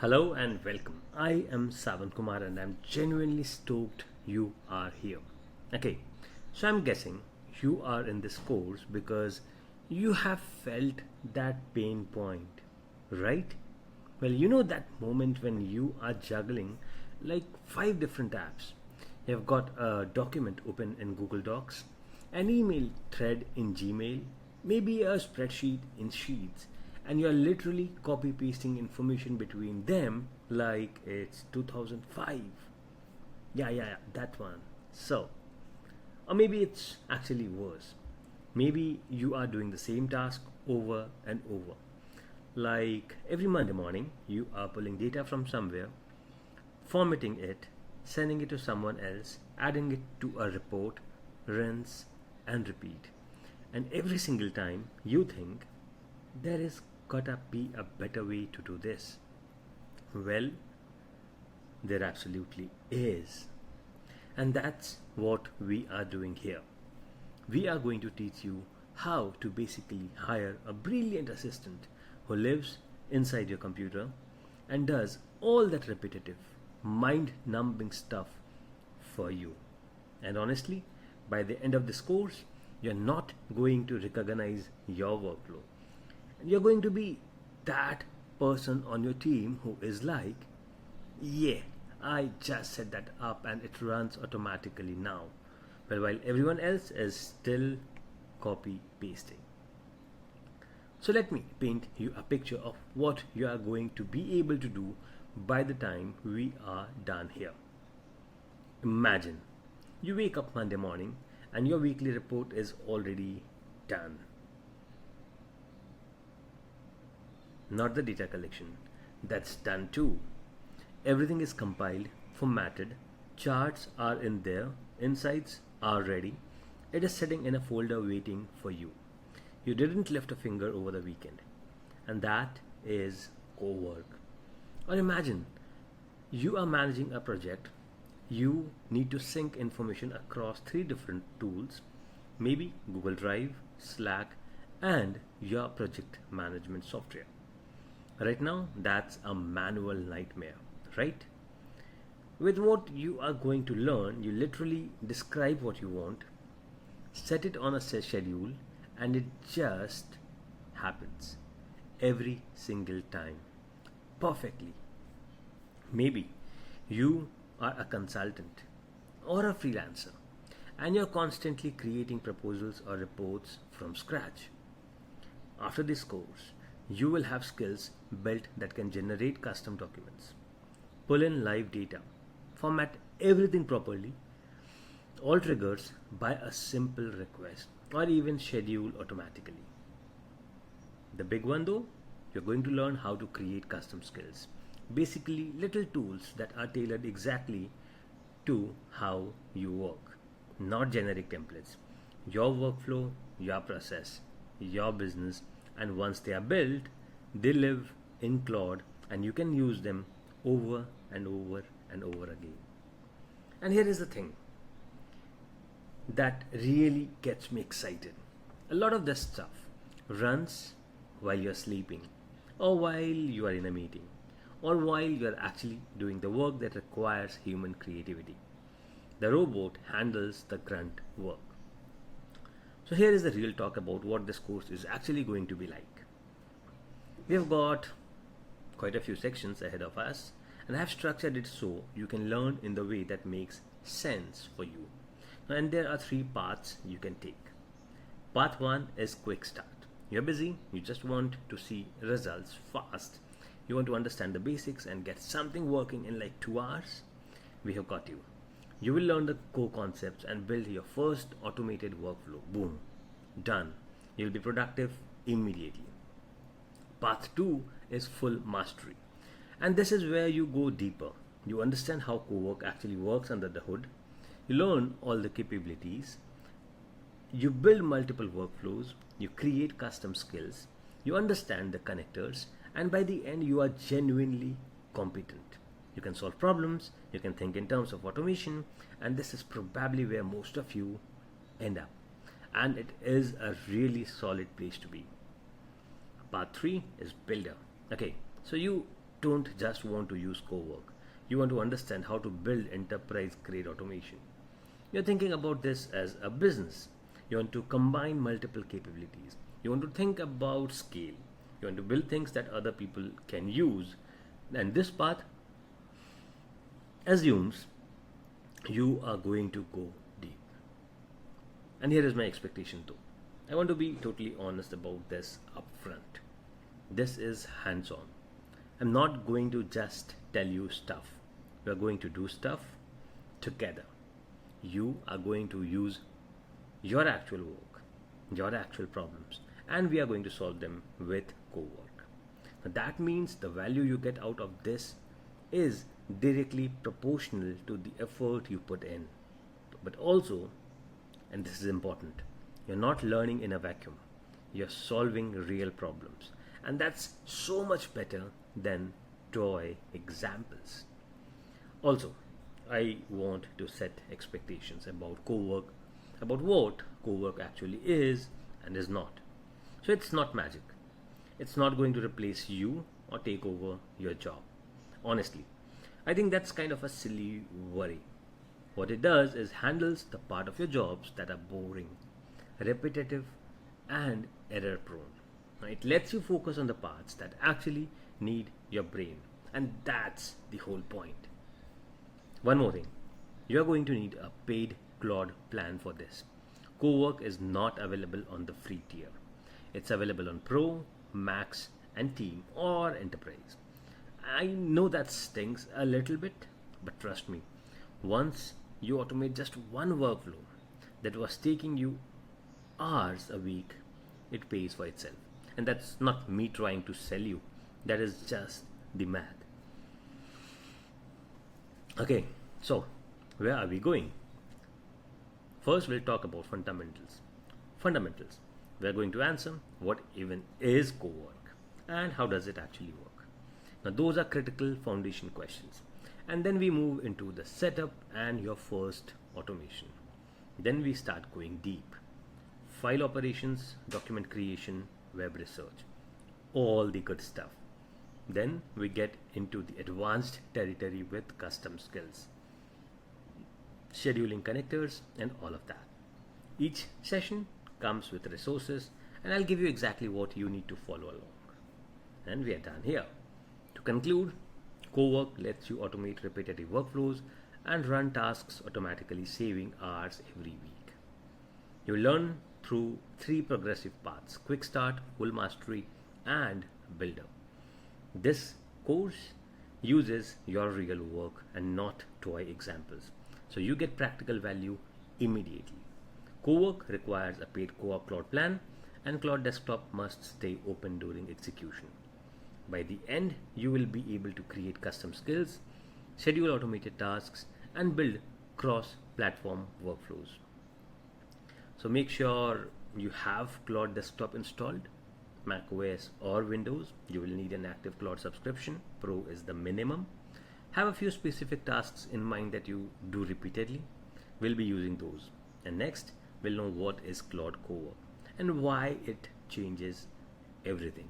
Hello and welcome. I am Sawan Kumar and I'm genuinely stoked you are here. Okay, so I'm guessing you are in this course because you have felt that pain point, right? Well, you know that moment when you are juggling like five different apps. You've got a document open in Google Docs, an email thread in Gmail, maybe a spreadsheet in Sheets, and you're literally copy pasting information between them like it's 2005. Yeah, that one. So, or maybe it's actually worse. Maybe you are doing the same task over and over. Like every Monday morning, you are pulling data from somewhere, formatting it, sending it to someone else, adding it to a report, rinse and repeat. And every single time you think there is gotta be a better way to do this. Well, there absolutely is. And that's what we are doing here. We are going to teach you how to basically hire a brilliant assistant who lives inside your computer and does all that repetitive, mind numbing stuff for you. And honestly, by the end of this course, you're not going to recognize your workflow. You're going to be that person on your team who is like, yeah, I just set that up and it runs automatically now. Well, while everyone else is still copy pasting. So let me paint you a picture of what you are going to be able to do by the time we are done here. Imagine you wake up Monday morning and your weekly report is already done. Not the data collection, that's done too. Everything is compiled, formatted, charts are in there, insights are ready. It is sitting in a folder waiting for you. You didn't lift a finger over the weekend. And that is co-work. Or imagine you are managing a project. You need to sync information across three different tools, maybe Google Drive, Slack, and your project management software. Right now, that's a manual nightmare, right? With what you are going to learn, you literally describe what you want, set it on a schedule, and it just happens every single time perfectly. Maybe you are a consultant or a freelancer and you're constantly creating proposals or reports from scratch. After this course, you will have skills built that can generate custom documents, pull in live data, format everything properly, all triggers by a simple request, or even schedule automatically. The big one though, you're going to learn how to create custom skills. Basically, little tools that are tailored exactly to how you work, not generic templates. Your workflow, your process, your business, and once they are built, they live in Claude and you can use them over and over and over again. And here is the thing that really gets me excited. A lot of this stuff runs while you're sleeping, or while you are in a meeting, or while you are actually doing the work that requires human creativity. The robot handles the grunt work. So, here is the real talk about what this course is actually going to be like. We have got quite a few sections ahead of us, and I have structured it so you can learn in the way that makes sense for you. And there are three paths you can take. Path 1 is quick start. You're busy, you just want to see results fast. You want to understand the basics and get something working in like 2 hours. We have got you. You will learn the core concepts and build your first automated workflow. Boom, done. You'll be productive immediately. Path 2 is full mastery. And this is where you go deeper. You understand how co-work actually works under the hood. You learn all the capabilities. You build multiple workflows. You create custom skills. You understand the connectors. And by the end, you are genuinely competent. You can solve problems. You can think in terms of automation. And this is probably where most of you end up. And it is a really solid place to be. Part 3 is builder. Okay, so you don't just want to use cowork. You want to understand how to build enterprise grade automation. You're thinking about this as a business. You want to combine multiple capabilities. You want to think about scale. You want to build things that other people can use. And this path assumes you are going to go deep. And here is my expectation though. I want to be totally honest about this upfront. This is hands on. I'm not going to just tell you stuff. We are going to do stuff together. You are going to use your actual work, your actual problems, and we are going to solve them with co-work. Now that means the value you get out of this is directly proportional to the effort you put in. But also, and this is important, you're not learning in a vacuum. You're solving real problems. And that's so much better than toy examples. Also, I want to set expectations about co-work, about what co-work actually is and is not. So it's not magic. It's not going to replace you or take over your job. Honestly, I think that's kind of a silly worry. What it does is handles the part of your jobs that are boring, repetitive, and error prone. It lets you focus on the parts that actually need your brain. And that's the whole point. One more thing. You are going to need a paid Claude plan for this. Cowork is not available on the free tier. It's available on Pro, Max, and Team or Enterprise. I know that stings a little bit, but trust me, once you automate just one workflow that was taking you hours a week, it pays for itself. And that's not me trying to sell you, that is just the math. Okay, so where are we going? First, we'll talk about fundamentals. Fundamentals. We're going to answer what even is cowork and how does it actually work. Now, those are critical foundation questions. And then we move into the setup and your first automation. Then we start going deep. File operations, document creation, web research, all the good stuff. Then we get into the advanced territory with custom skills, scheduling connectors, and all of that. Each session comes with resources, and I'll give you exactly what you need to follow along. And we are done here. To conclude, cowork lets you automate repetitive workflows and run tasks automatically, saving hours every week. You learn through 3 progressive paths: quick start, full mastery, and builder. This course uses your real work and not toy examples. So you get practical value immediately. Cowork requires a paid co-op Cloud plan, and Cloud Desktop must stay open during execution. By the end, you will be able to create custom skills, schedule automated tasks, and build cross-platform workflows. So make sure you have Cloud Desktop installed, Mac OS or Windows. You will need an active Cloud subscription. Pro is the minimum. Have a few specific tasks in mind that you do repeatedly. We'll be using those. And next, we'll know what is Cloud Cowork and why it changes everything.